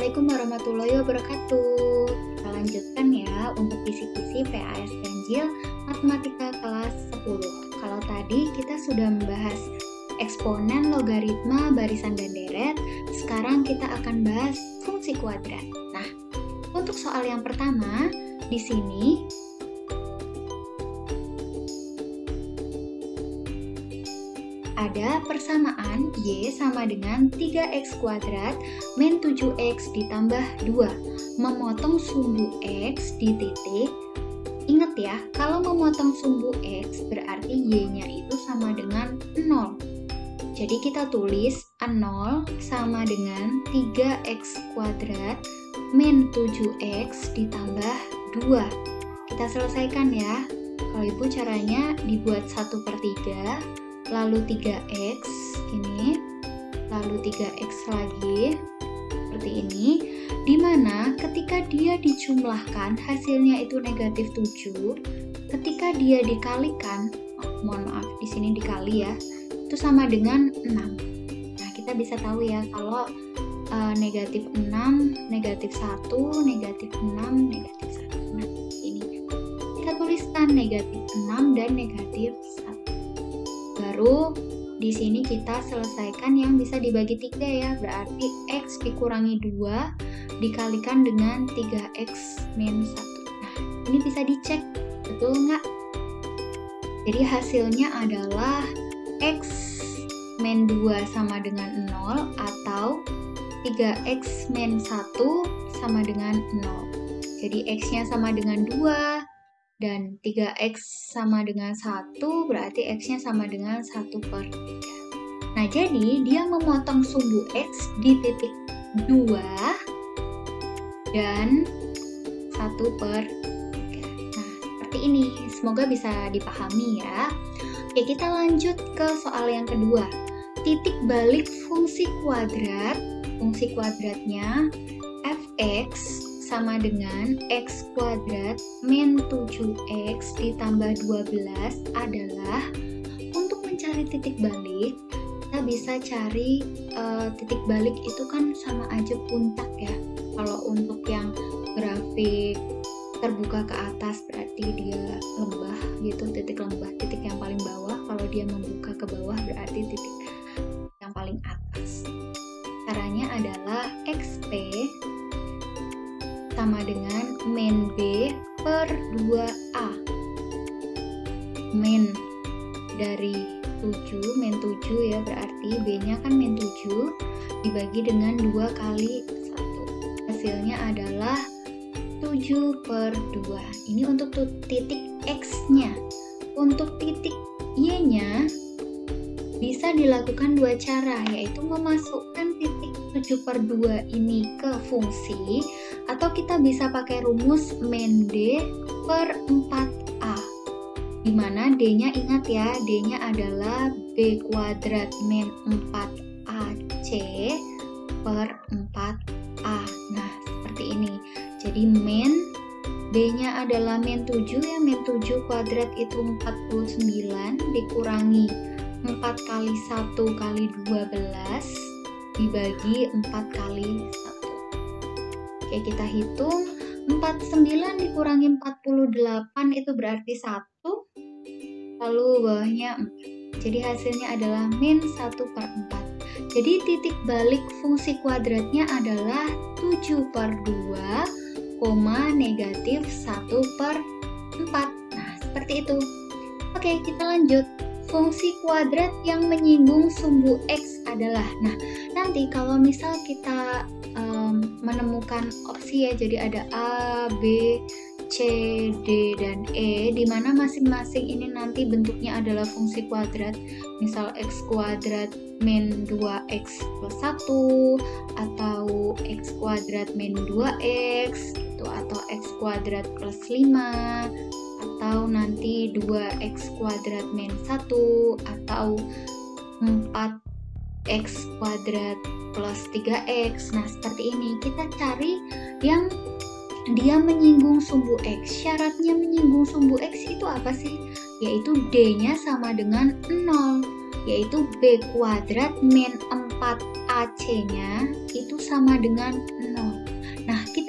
Assalamualaikum warahmatullahi wabarakatuh. Kita lanjutkan ya untuk kisi-kisi PAS ganjil matematika kelas 10. Kalau tadi kita sudah membahas eksponen, logaritma, barisan dan deret, sekarang kita akan bahas fungsi kuadrat. Nah, untuk soal yang pertama, di sini ada persamaan Y sama dengan 3X kuadrat min 7X ditambah 2. Memotong sumbu X di titik. Ingat ya, kalau memotong sumbu X berarti Y-nya itu sama dengan 0. Jadi kita tulis 0 sama dengan 3X kuadrat min 7X ditambah 2. Kita selesaikan ya. Kalau Ibu caranya dibuat 1/3. Lalu 3X ini, lalu 3X lagi, seperti ini, dimana ketika dia dijumlahkan hasilnya itu negatif 7, ketika dia dikalikan, mohon maaf di sini dikali ya, itu sama dengan 6. Nah, kita bisa tahu ya kalau negatif 6, negatif 1, negatif 6, negatif 1. Nah, ini kita tuliskan negatif 6 dan negatif 1. Baru di sini kita selesaikan yang bisa dibagi 3 ya, berarti X dikurangi 2 dikalikan dengan 3X min 1. Nah, ini bisa dicek, betul nggak? Jadi hasilnya adalah X min 2 sama dengan 0 atau 3X min 1 sama dengan 0. Jadi X-nya sama dengan 2. Dan 3X sama dengan 1, berarti X-nya sama dengan 1/3. Nah, jadi dia memotong sumbu X di titik 2 dan 1/3. Nah, seperti ini. Semoga bisa dipahami ya. Oke, kita lanjut ke soal yang kedua. Titik balik fungsi kuadrat. Fungsi kuadratnya f(x) sama dengan X kuadrat min 7X ditambah 12 adalah, untuk mencari titik balik, kita bisa cari titik balik itu kan sama aja puntak ya. Kalau untuk yang grafik terbuka ke atas berarti dia lembah gitu, titik lembah, titik yang paling bawah. Kalau dia membuka ke bawah berarti titik yang paling atas. Caranya adalah XP sama dengan min B per 2A. Min dari 7, min 7 ya, berarti B-nya kan min 7 dibagi dengan 2 kali 1. Hasilnya adalah 7/2. Ini untuk titik X-nya. Untuk titik Y-nya bisa dilakukan 2 cara, yaitu memasukkan titik 7/2 ini ke fungsi, atau kita bisa pakai rumus min D per 4A, dimana D-nya ingat ya, D-nya adalah B kuadrat min 4AC per 4A. Nah, seperti ini. Jadi min B-nya adalah min 7 ya, min 7 kuadrat itu 49 dikurangi 4 kali 1 kali 12 dibagi 4 kali 1. Oke, kita hitung 49 dikurangi 48 itu berarti 1, lalu bawahnya 4. Jadi hasilnya adalah min 1/4. Jadi titik balik fungsi kuadratnya adalah 7/2, negatif 1/4. Nah, seperti itu. Oke, kita lanjut. Fungsi kuadrat yang menyinggung sumbu X adalah, nah nanti kalau misal kita menemukan opsi ya, jadi ada A, B, C, D, dan E, di mana masing-masing ini nanti bentuknya adalah fungsi kuadrat, misal X kuadrat min 2X plus 1, atau X kuadrat min 2X, gitu, atau X kuadrat plus 5, atau nanti 2X kuadrat min 1, atau 4X kuadrat plus 3X. Nah, seperti ini. Kita cari yang dia menyinggung sumbu X. Syaratnya menyinggung sumbu X itu apa sih? Yaitu D-nya sama dengan 0, yaitu B kuadrat min 4AC-nya itu sama dengan 0.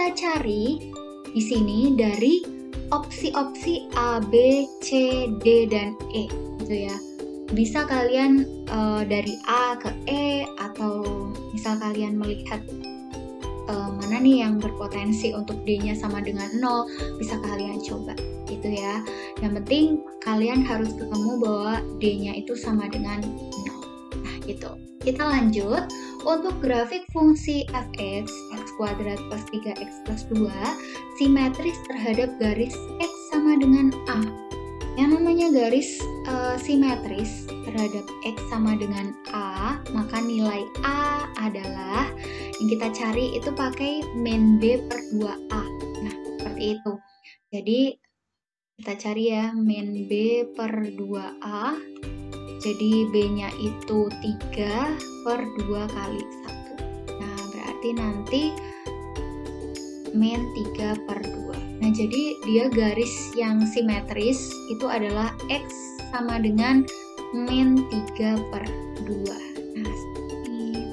kita cari di sini dari opsi-opsi A, B, C, D, dan E gitu ya. Bisa kalian dari A ke E, atau misal kalian melihat mana nih yang berpotensi untuk D-nya sama dengan 0, bisa kalian coba gitu ya. Yang penting kalian harus ketemu bahwa D-nya itu sama dengan 0. Nah gitu. Kita lanjut. Untuk grafik fungsi f(x), x kuadrat plus 3x plus 2, simetris terhadap garis x sama dengan A. Yang namanya garis simetris terhadap x sama dengan A, maka nilai A adalah yang kita cari itu pakai min B per 2A. Nah, seperti itu. Jadi, kita cari ya min B per 2A. Jadi, B-nya itu 3 per 2 kali 1. Nah, berarti nanti min 3 per 2. Nah, jadi dia garis yang simetris itu adalah X sama dengan min 3 per 2. Nah, seperti ini.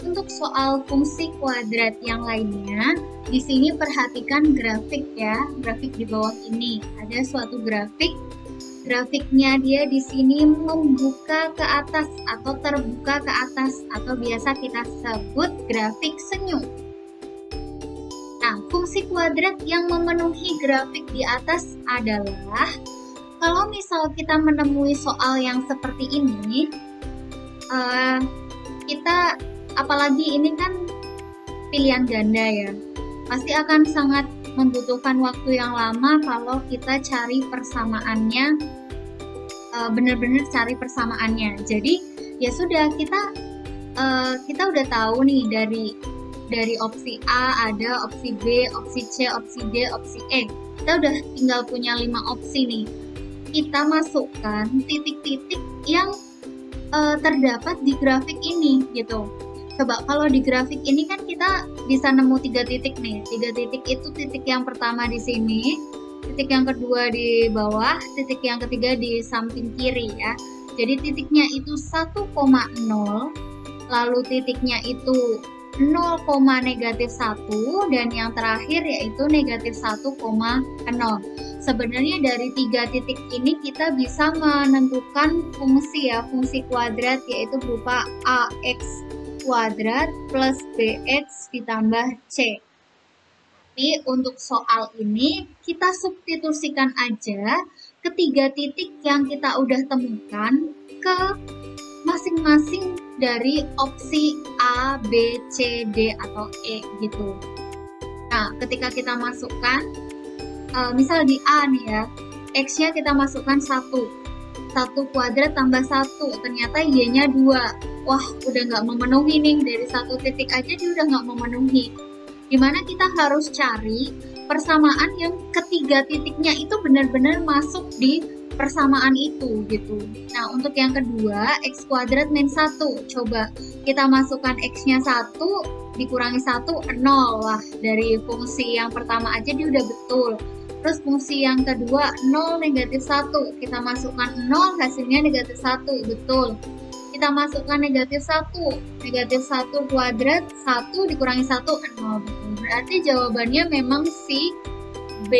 Untuk soal fungsi kuadrat yang lainnya, di sini perhatikan grafik ya, grafik di bawah ini. Ada suatu grafik. Grafiknya dia di sini membuka ke atas atau terbuka ke atas, atau biasa kita sebut grafik senyum. Nah, fungsi kuadrat yang memenuhi grafik di atas adalah kalau misal kita menemui soal yang seperti ini, kita apalagi ini kan pilihan ganda ya, pasti akan sangat membutuhkan waktu yang lama kalau kita cari persamaannya, benar-benar cari persamaannya. Jadi ya sudah, kita udah tahu nih dari opsi A ada opsi B, opsi C, opsi D, opsi E. Kita udah tinggal punya 5 opsi nih. Kita masukkan titik-titik yang terdapat di grafik ini gitu. Coba kalau di grafik ini kan kita bisa nemu 3 titik nih. 3 titik itu titik yang pertama di sini, titik yang kedua di bawah, titik yang ketiga di samping kiri ya. Jadi titiknya itu 1,0, lalu titiknya itu 0,-1, dan yang terakhir yaitu -1,0. Sebenarnya dari 3 titik ini kita bisa menentukan fungsi ya, fungsi kuadrat, yaitu berupa ax kuadrat plus bx ditambah c. Tapi untuk soal ini kita substitusikan aja ketiga titik yang kita udah temukan ke masing-masing dari opsi A, B, C, D, atau E gitu. Nah, ketika kita masukkan, misal di A nih ya, X-nya kita masukkan 1 kuadrat tambah 1, ternyata Y-nya 2. Wah, udah nggak memenuhi nih, dari 1 titik aja dia udah nggak memenuhi. Dimana kita harus cari persamaan yang ketiga titiknya itu benar-benar masuk di persamaan itu gitu. Nah, untuk yang kedua, X kuadrat min 1. Coba kita masukkan X-nya 1, dikurangi 1, 0 lah. Dari fungsi yang pertama aja dia udah betul. Terus fungsi yang kedua, 0, -1. Kita masukkan 0, hasilnya -1, betul. Kita masukkan -1 kuadrat, 1 dikurangi 1, 0. Berarti jawabannya memang si B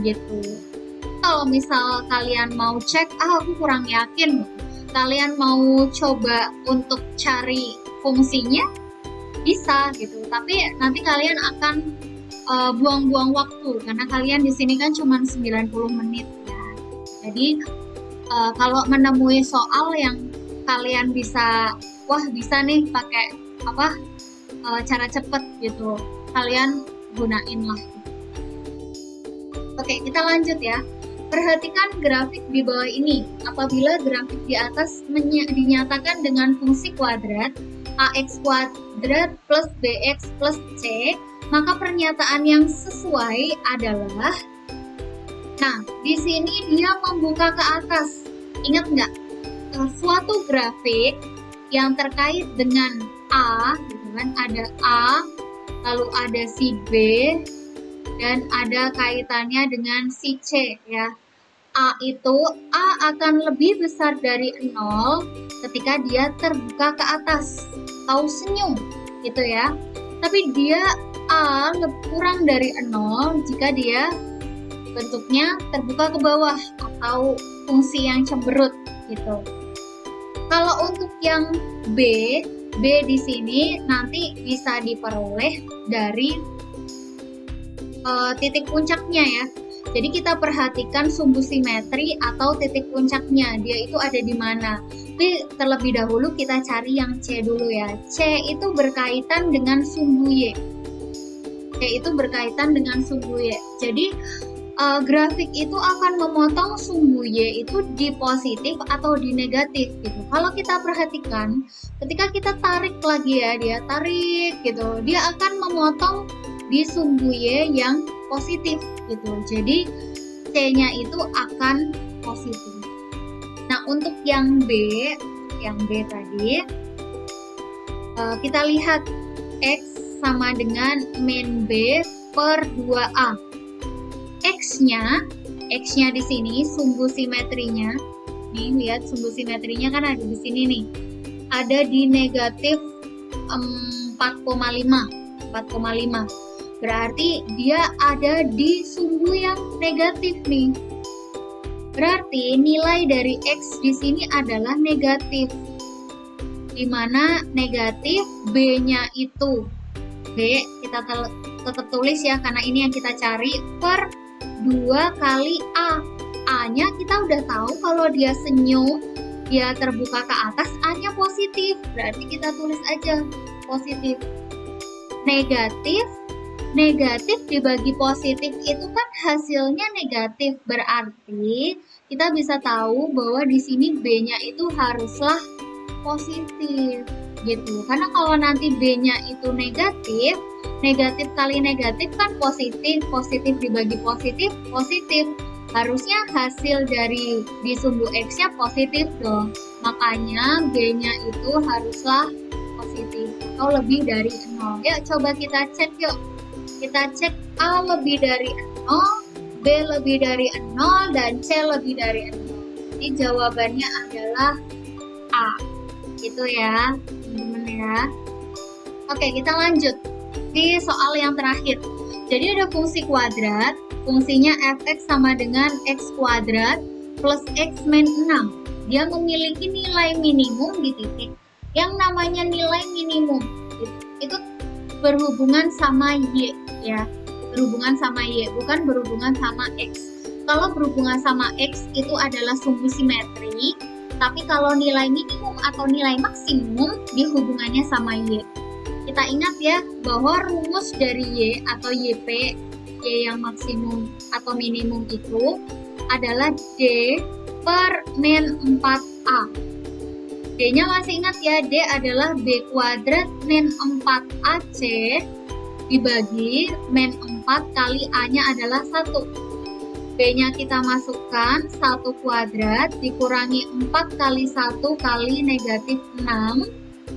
gitu. Kalau misal kalian mau cek, aku kurang yakin, kalian mau coba untuk cari fungsinya, bisa gitu. Tapi nanti kalian akan buang-buang waktu, karena kalian di sini kan cuma 90 menit ya. Jadi kalau menemui soal yang kalian bisa, wah bisa nih pakai cara cepet gitu, kalian gunain lah. Oke, kita lanjut ya. Perhatikan grafik di bawah ini. Apabila grafik di atas dinyatakan dengan fungsi kuadrat ax kuadrat plus bx plus c, maka pernyataan yang sesuai adalah, nah, di sini dia membuka ke atas. Ingat nggak? Suatu grafik yang terkait dengan A, gitu kan, ada A, lalu ada si B, dan ada kaitannya dengan si C ya. A akan lebih besar dari 0 ketika dia terbuka ke atas atau senyum. gitu ya. Tapi dia A kurang dari 0 jika dia bentuknya terbuka ke bawah atau fungsi yang cemberut gitu. Kalau untuk yang B di sini nanti bisa diperoleh dari titik puncaknya ya. Jadi kita perhatikan sumbu simetri atau titik puncaknya, dia itu ada di mana. Tapi terlebih dahulu kita cari yang C dulu ya. C itu berkaitan dengan sumbu Y. C itu berkaitan dengan sumbu Y. Jadi grafik itu akan memotong sumbu Y itu di positif atau di negatif gitu. Kalau kita perhatikan, ketika kita tarik lagi ya, dia tarik gitu, dia akan memotong di sumbu Y yang positif gitu. Jadi C-nya itu akan positif. Nah, untuk yang B tadi kita lihat X sama dengan min B per 2A. X-nya di sini sumbu simetrinya. Nih, lihat sumbu simetrinya kan ada di sini nih. Ada di negatif 4,5. Berarti dia ada di sumbu yang negatif nih. Berarti nilai dari X di sini adalah negatif. Di mana negatif B-nya itu B kita tetap tulis ya karena ini yang kita cari per 2 kali A. A-nya kita udah tahu kalau dia senyum, dia terbuka ke atas, A-nya positif. Berarti kita tulis aja positif. Negatif dibagi positif itu kan hasilnya negatif. Berarti kita bisa tahu bahwa di sini B-nya itu haruslah positif gitu. Karena kalau nanti B-nya itu negatif kali negatif kan positif, positif dibagi positif, positif. Harusnya hasil dari di sumbu X-nya positif dong. Makanya B-nya itu haruslah positif atau lebih dari 0. Yuk coba kita cek yuk. Kita cek A lebih dari 0, B lebih dari 0, dan C lebih dari 0. Jadi jawabannya adalah A. Gitu ya, teman-teman ya. Oke, kita lanjut di soal yang terakhir. Jadi ada fungsi kuadrat, fungsinya fx sama dengan x kuadrat plus x min 6. Dia memiliki nilai minimum di titik. Yang namanya nilai minimum itu berhubungan sama Y ya, berhubungan sama Y, bukan berhubungan sama X. Kalau berhubungan sama X itu adalah sumbu simetri, tapi kalau nilai minimum atau nilai maksimum dihubungannya sama Y. Kita ingat ya bahwa rumus dari Y atau YP, Y yang maksimum atau minimum itu adalah D per min 4A. D-nya masih ingat ya, D adalah B kuadrat min 4AC dibagi min 4 kali A-nya adalah 1. B-nya kita masukkan 1 kuadrat dikurangi 4 kali 1 kali negatif 6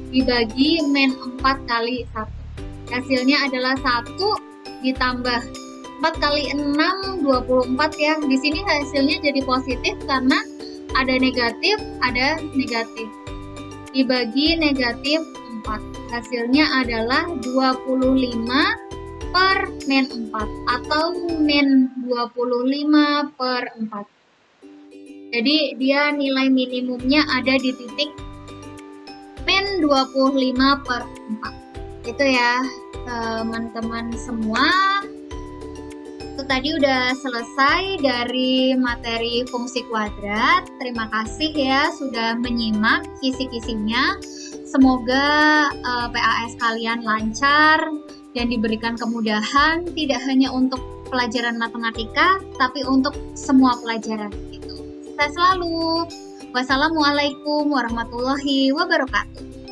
dibagi min 4 kali 1. Hasilnya adalah 1 ditambah 4 kali 6, 24 ya. Di sini hasilnya jadi positif karena ada negatif, dibagi negatif 4. Hasilnya adalah 25 per min 4 atau min 25 per 4. Jadi dia nilai minimumnya ada di titik min 25 per 4. Itu ya teman-teman semua. Itu tadi udah selesai dari materi fungsi kuadrat. Terima kasih ya sudah menyimak kisi-kisinya. Semoga PAS kalian lancar dan diberikan kemudahan tidak hanya untuk pelajaran matematika tapi untuk semua pelajaran itu. Sukses selalu. Wassalamualaikum warahmatullahi wabarakatuh.